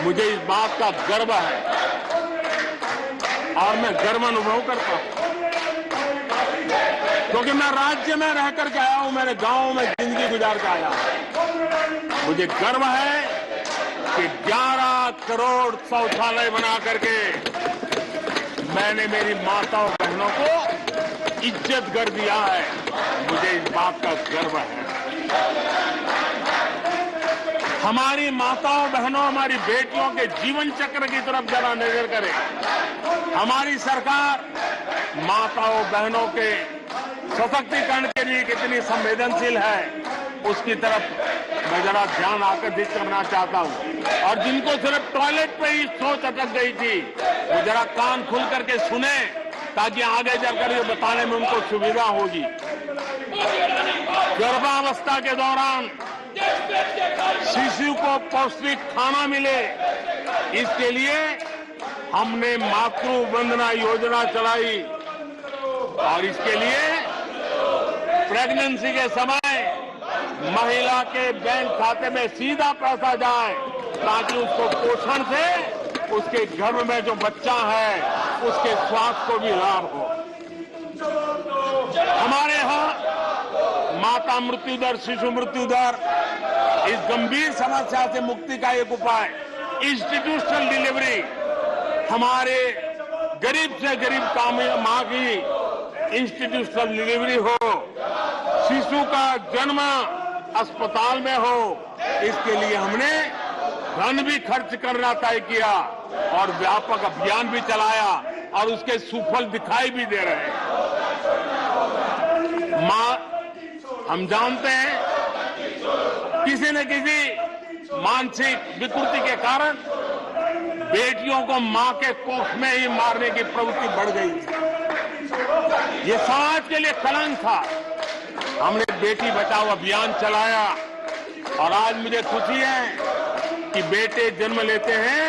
मुझे इस बात का गर्व है और मैं गर्व अनुभव करता हूं, क्योंकि मैं राज्य में रह करके आया हूं, मैंने गांव में जिंदगी गुजार के आया हूं। मुझे गर्व है कि 11 करोड़ शौचालय बना करके मैंने मेरी माताओं बहनों को इज्जत कर दिया है। मुझे इस बात का गर्व है। हमारी माताओं बहनों, हमारी बेटियों के जीवन चक्र की तरफ जरा नजर करें। हमारी सरकार माताओं बहनों के सशक्तिकरण के लिए कितनी संवेदनशील है, उसकी तरफ मैं जरा ध्यान आकर्षित करना चाहता हूं। और जिनको सिर्फ टॉयलेट पे ही सोच अटक गई थी, वो जरा कान खुल करके सुने, ताकि आगे जाकर ये बताने में उनको सुविधा होगी। गर्भावस्था के दौरान शिशु को पौष्टिक खाना मिले, इसके लिए हमने मातृ वंदना योजना चलाई। और इसके लिए प्रेगनेंसी के समय महिला के बैंक खाते में सीधा पैसा जाए, ताकि उसको पोषण से उसके गर्भ में जो बच्चा है उसके स्वास्थ्य को भी लाभ हो। हमारे यहां माता मृत्यु दर, शिशु मृत्यु दर, इस गंभीर समस्या से मुक्ति का एक उपाय इंस्टीट्यूशनल डिलीवरी। हमारे गरीब से गरीब मां की इंस्टीट्यूशनल डिलीवरी हो, शिशु का जन्म अस्पताल में हो, इसके लिए हमने धन भी खर्च करना तय किया और व्यापक अभियान भी चलाया और उसके सुफल दिखाई भी दे रहे हैं। हम जानते हैं किसी न किसी मानसिक विकृति के कारण बेटियों को मां के कोख में ही मारने की प्रवृत्ति बढ़ गई थी। ये समाज के लिए कलंक था। हमने बेटी बचाओ अभियान चलाया और आज मुझे खुशी है कि बेटे जन्म लेते हैं,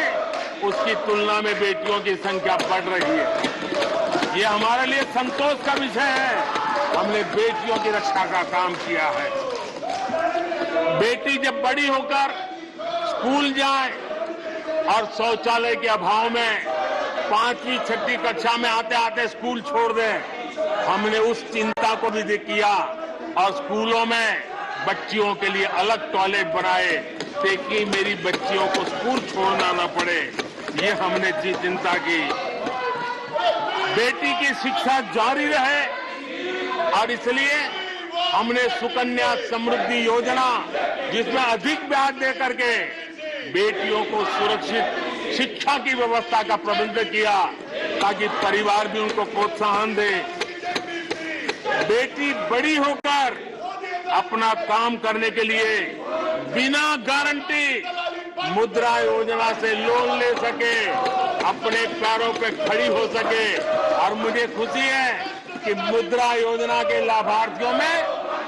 उसकी तुलना में बेटियों की संख्या बढ़ रही है। ये हमारे लिए संतोष का विषय है। हमने बेटियों की रक्षा का काम किया है। बेटी जब बड़ी होकर स्कूल जाए और शौचालय के अभाव में 5वीं 6वीं कक्षा में आते आते स्कूल छोड़ दें, हमने उस चिंता को भी किया और स्कूलों में बच्चियों के लिए अलग टॉयलेट बनाए, ताकि मेरी बच्चियों को स्कूल छोड़ना न पड़े। ये हमने चिंता की। बेटी की शिक्षा जारी रहे और इसलिए हमने सुकन्या समृद्धि योजना, जिसमें अधिक ब्याज देकर के बेटियों को सुरक्षित शिक्षा की व्यवस्था का प्रबंध किया, ताकि परिवार भी उनको प्रोत्साहन दे। बेटी बड़ी होकर अपना काम करने के लिए बिना गारंटी मुद्रा योजना से लोन ले सके, अपने पैरों पे खड़ी हो सके। और मुझे खुशी है कि मुद्रा योजना के लाभार्थियों में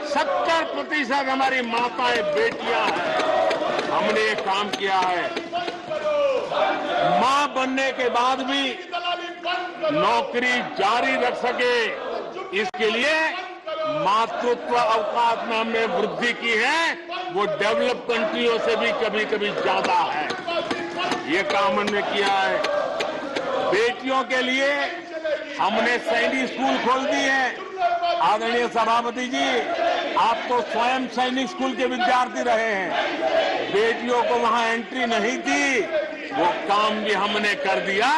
70% हमारी माताएं बेटियां हैं। हमने ये काम किया है। मां बनने के बाद भी नौकरी जारी रख सके, इसके लिए मातृत्व अवकाश में हमने वृद्धि की है, वो डेवलप कंट्रियों से भी कभी कभी ज्यादा है। ये काम हमने किया है। बेटियों के लिए हमने सैनिक स्कूल खोल दिए हैं। आदरणीय सभापति जी, आप तो स्वयं सैनिक स्कूल के विद्यार्थी रहे हैं। बेटियों को वहां एंट्री नहीं थी, वो काम भी हमने कर दिया।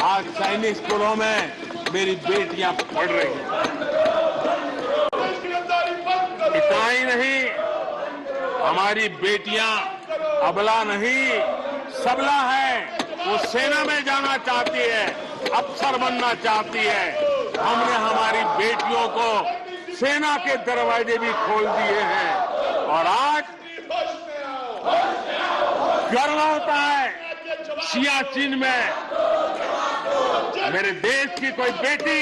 आज सैनिक स्कूलों में मेरी बेटियां पढ़ रही हैं। इतना ही नहीं, हमारी बेटियां अबला नहीं सबला है। वो सेना में जाना चाहती है, अफसर बनना चाहती है। हमने हमारी बेटियों को सेना के दरवाजे भी खोल दिए हैं। और आज गर्व होता है सियाचिन में मेरे देश की कोई बेटी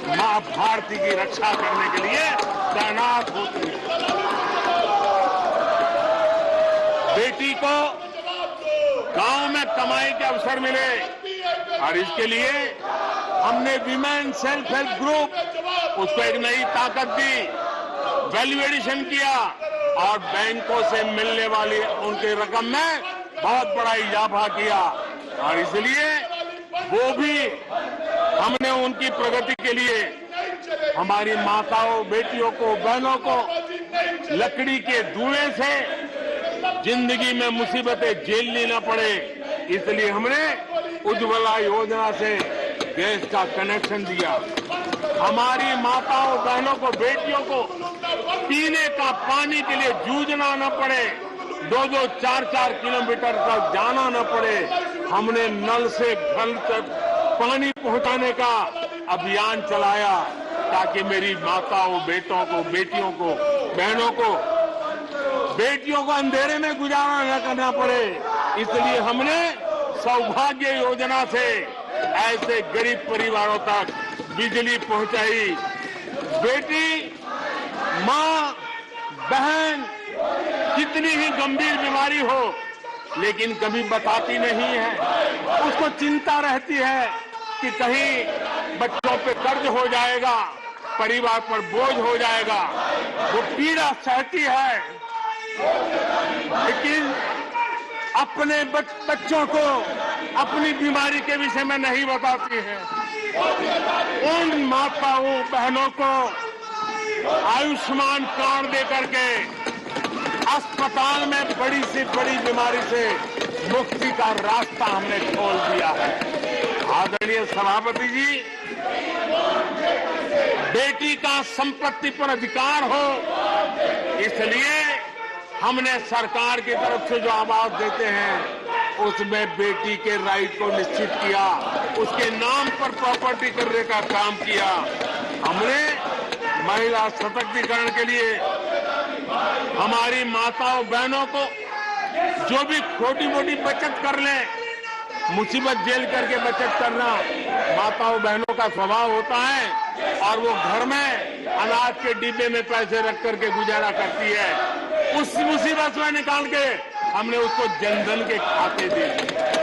मां भारती की रक्षा करने के लिए तैनात होती है। बेटी को गांव में कमाई के अवसर मिले और इसके लिए हमने विमेन सेल्फ हेल्प ग्रुप, उसको एक नई ताकत दी, वैल्यू एडिशन किया और बैंकों से मिलने वाली उनकी रकम में बहुत बड़ा इजाफा किया और इसलिए वो भी हमने उनकी प्रगति के लिए हमारी माताओं, बेटियों को, बहनों को लकड़ी के धुएं से जिंदगी में मुसीबतें झेलनी न पड़े, इसलिए हमने उज्ज्वला योजना से गैस का कनेक्शन दिया। हमारी माताओं, बहनों को, बेटियों को पीने का पानी के लिए जूझना न पड़े, 2-2, 4-4 किलोमीटर तक जाना न पड़े। हमने नल से घर तक पानी पहुंचाने का अभियान चलाया ताकि मेरी माताओं, बेटों को, बेटियों को, बहनों को, बेटियों को अंधेरे में गुजारा न करना पड़े। इसलिए हमने सौभाग्य योजना से ऐसे गरीब परिवारों तक बिजली पहुंचाई। बेटी, मां, बहन कितनी ही गंभीर बीमारी हो लेकिन कभी बताती नहीं है, उसको चिंता रहती है कि कहीं बच्चों पे कर्ज हो जाएगा, परिवार पर बोझ हो जाएगा, वो पीड़ा सहती है लेकिन अपने बच्चों को अपनी बीमारी के विषय में नहीं बताती है। उन माताओं, बहनों को आयुष्मान कार्ड दे करके अस्पताल में बड़ी से बड़ी बीमारी से मुक्ति का रास्ता हमने खोल दिया है। आदरणीय सभापति जी, बेटी का संपत्ति पर अधिकार हो, इसलिए हमने सरकार की तरफ से जो आवाज देते हैं उसमें बेटी के राइट को निश्चित किया, उसके नाम पर प्रॉपर्टी करने का काम किया। हमने महिला सशक्तिकरण के लिए हमारी माताओं, बहनों को जो भी छोटी मोटी बचत कर ले, मुसीबत झेल करके बचत करना माताओं, बहनों का स्वभाव होता है और वो घर में अनाज के डिब्बे में पैसे रख करके गुजारा करती है। उस मुसीबत में निकाल के हमने उसको जनधन के खाते दे दिए।